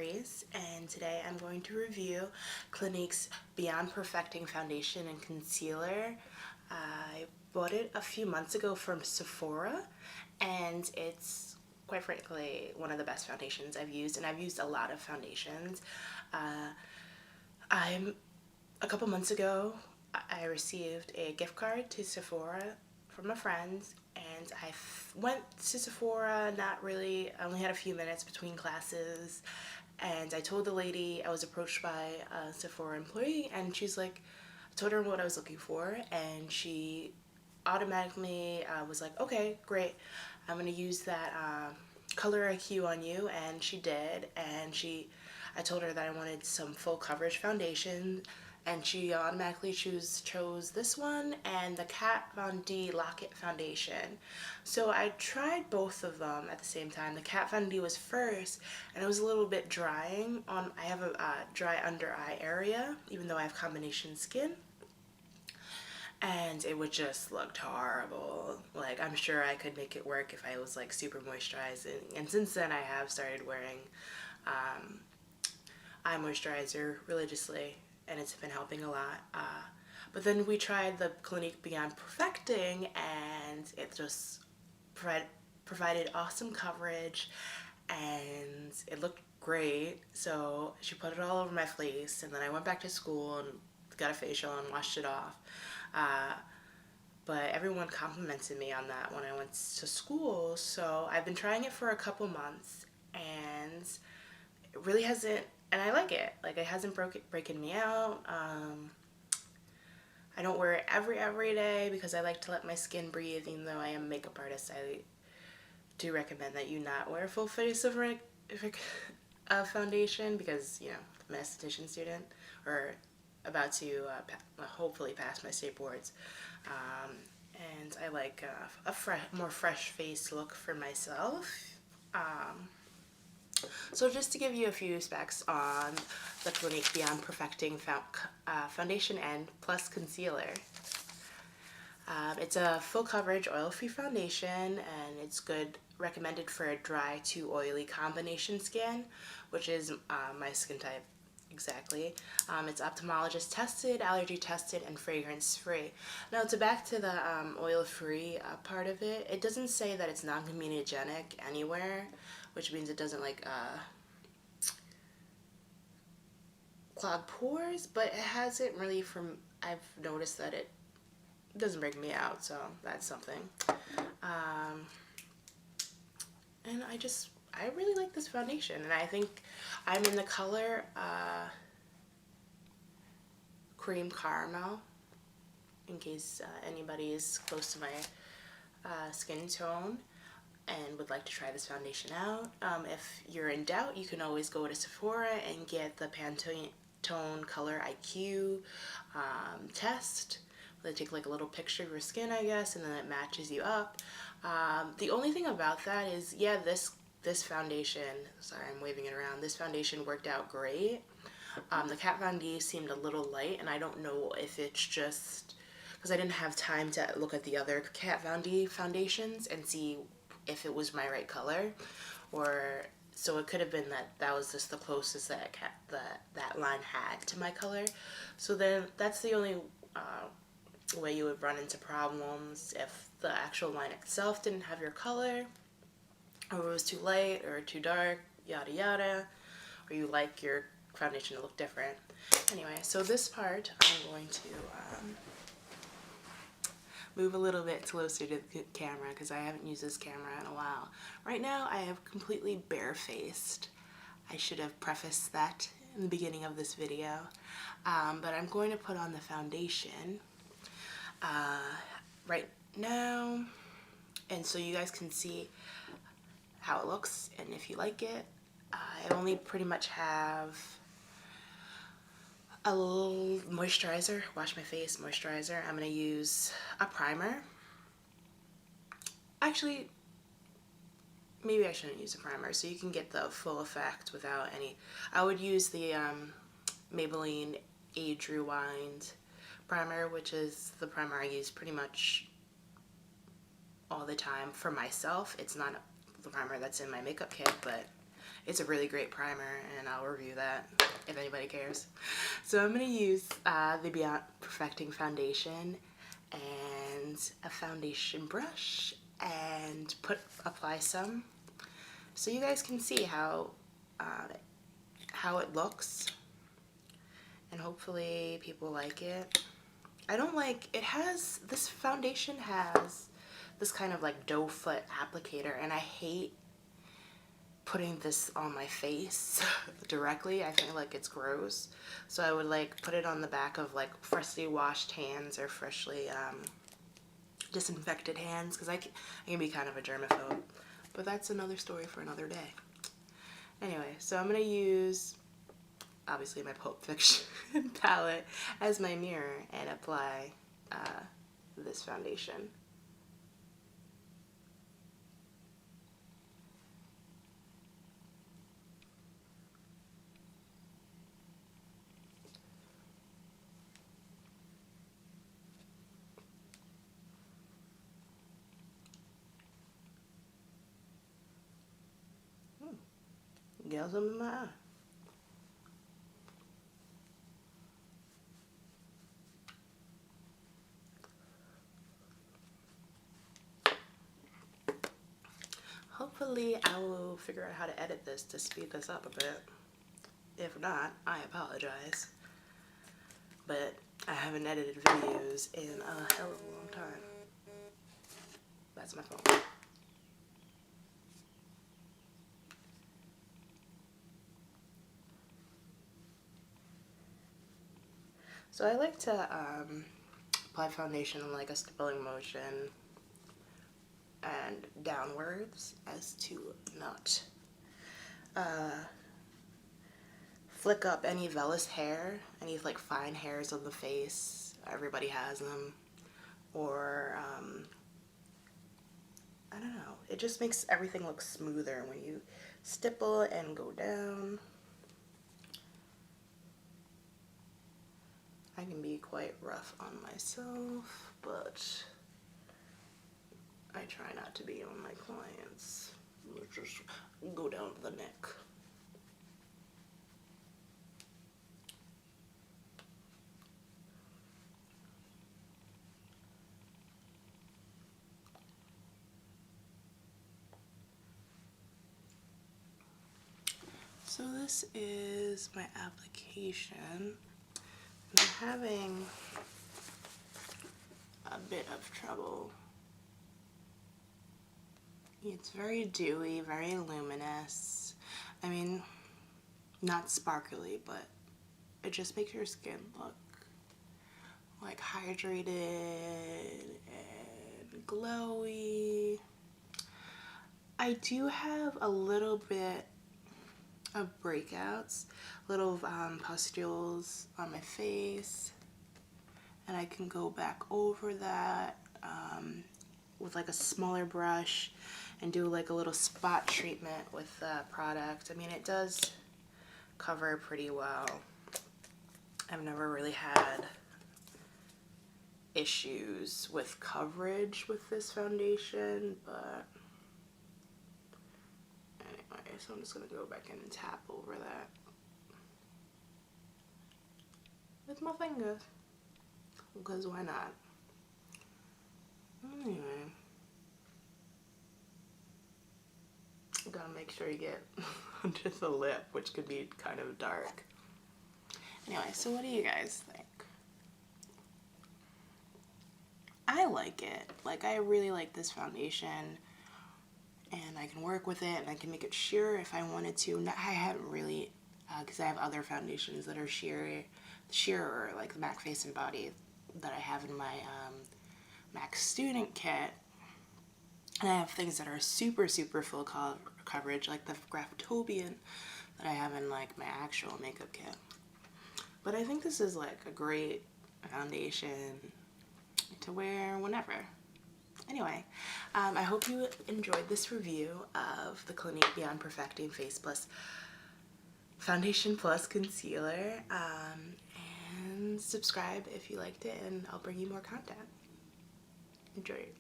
Reese, and today I'm going to review Clinique's Beyond Perfecting Foundation and Concealer. I bought it a few months ago from Sephora, and it's quite frankly one of the best foundations I've used, and I've used a lot of foundations. A couple months ago, I received a gift card to Sephora from a friend, and I went to Sephora, I only had a few minutes between classes, and I told the lady, I was approached by a Sephora employee, and she's like, I told her what I was looking for, and she automatically was like, okay, great, I'm going to use that color IQ on you, and she did, and I told her that I wanted some full coverage foundation, and she automatically chose this one and the Kat Von D Lock-It foundation. So I tried both of them at the same time. The Kat Von D was first, and it was a little bit drying. I have a dry under eye area, even though I have combination skin. And it would just look horrible. Like, I'm sure I could make it work if I was like super moisturizing. And since then I have started wearing eye moisturizer religiously, and it's been helping a lot. But then we tried the Clinique Beyond Perfecting, and it just provided awesome coverage, and it looked great. So she put it all over my face, and then I went back to school and got a facial and washed it off. But everyone complimented me on that when I went to school, so I've been trying it for a couple months, and it really hasn't, and I like it. Like, it hasn't breaking me out. I don't wear it every day because I like to let my skin breathe. Even though I am a makeup artist, I do recommend that you not wear full face of foundation because, you know, I'm an esthetician student, or about to hopefully pass my state boards. And I like a more fresh face look for myself. So just to give you a few specs on the Clinique Beyond Perfecting Foundation and Plus Concealer. It's a full coverage oil-free foundation, and it's recommended for a dry to oily combination skin, which is my skin type exactly. It's ophthalmologist tested, allergy tested, and fragrance free. Now, back to the oil-free part of it, it doesn't say that it's non-comedogenic anywhere, which means it doesn't like clog pores, but it hasn't really, I've noticed that it doesn't break me out, so that's something. And I really like this foundation, and I think I'm in the color Cream Caramel, in case anybody is close to my skin tone and would like to try this foundation out. If you're in doubt, you can always go to Sephora and get the Pantone Color IQ test. They take like a little picture of your skin, I guess, and then it matches you up. The only thing about that is, yeah, this foundation, sorry, I'm waving it around, this foundation worked out great. The Kat Von D seemed a little light, and I don't know if it's just because I didn't have time to look at the other Kat Von D foundations and see if it was my right color, or so it could have been that was just the closest that line had to my color. So then that's the only way you would run into problems if the actual line itself didn't have your color, or it was too light or too dark, yada yada, or you like your foundation to look different. Anyway, so this part I'm going to move a little bit closer to the camera because I haven't used this camera in a while. Right now I have completely bare-faced. I should have prefaced that in the beginning of this video, but I'm going to put on the foundation right now, and so you guys can see how it looks and if you like it. I only pretty much have a little moisturizer, wash my face moisturizer. I'm going to use a primer. Actually, maybe I shouldn't use a primer, so you can get the full effect without any. I would use the Maybelline Age Rewind primer, which is the primer I use pretty much all the time for myself. It's not the primer that's in my makeup kit, but It's a really great primer, and I'll review that if anybody cares. So I'm going to use the Beyond Perfecting Foundation and a foundation brush and apply some so you guys can see how it looks, and hopefully people like it. I don't like, this foundation has this kind of like doe foot applicator, and I hate putting this on my face directly. I feel like it's gross. So I would like put it on the back of like freshly washed hands or freshly disinfected hands, because I can be kind of a germaphobe. But that's another story for another day. Anyway, so I'm going to use, obviously, my Pulp Fiction palette as my mirror and apply this foundation. Get some in my eye. Hopefully I will figure out how to edit this to speed this up a bit. If not, I apologize. But I haven't edited videos in a hell of a long time. That's my phone. So I like to apply foundation in like a stippling motion and downwards as to not flick up any vellus hair, any like fine hairs on the face. Everybody has them. Or I don't know, it just makes everything look smoother when you stipple and go down. I can be quite rough on myself, but I try not to be on my clients. Let's just go down to the neck. So this is my application. I'm having a bit of trouble. It's very dewy, very luminous. I mean, not sparkly, but it just makes your skin look like hydrated and glowy. I do have a little bit of breakouts, little pustules on my face, and I can go back over that with like a smaller brush and do like a little spot treatment with the product. I mean, it does cover pretty well. I've never really had issues with coverage with this foundation, but anyway, so I'm just gonna go back in and tap over that with my fingers, because why not? Anyway, you gotta make sure you get under the lip, which could be kind of dark. Anyway, so what do you guys think? I like it. Like, I really like this foundation, and I can work with it, and I can make it sheer if I wanted to. I haven't really, because I have other foundations that are sheerer, like the MAC Face and Body that I have in my MAC Student Kit. And I have things that are super, super full coverage, like the Graftobian that I have in like my actual makeup kit. But I think this is like a great foundation to wear whenever. Anyway, I hope you enjoyed this review of the Clinique Beyond Perfecting Face Plus Foundation Plus Concealer. And subscribe if you liked it, and I'll bring you more content. Enjoy it.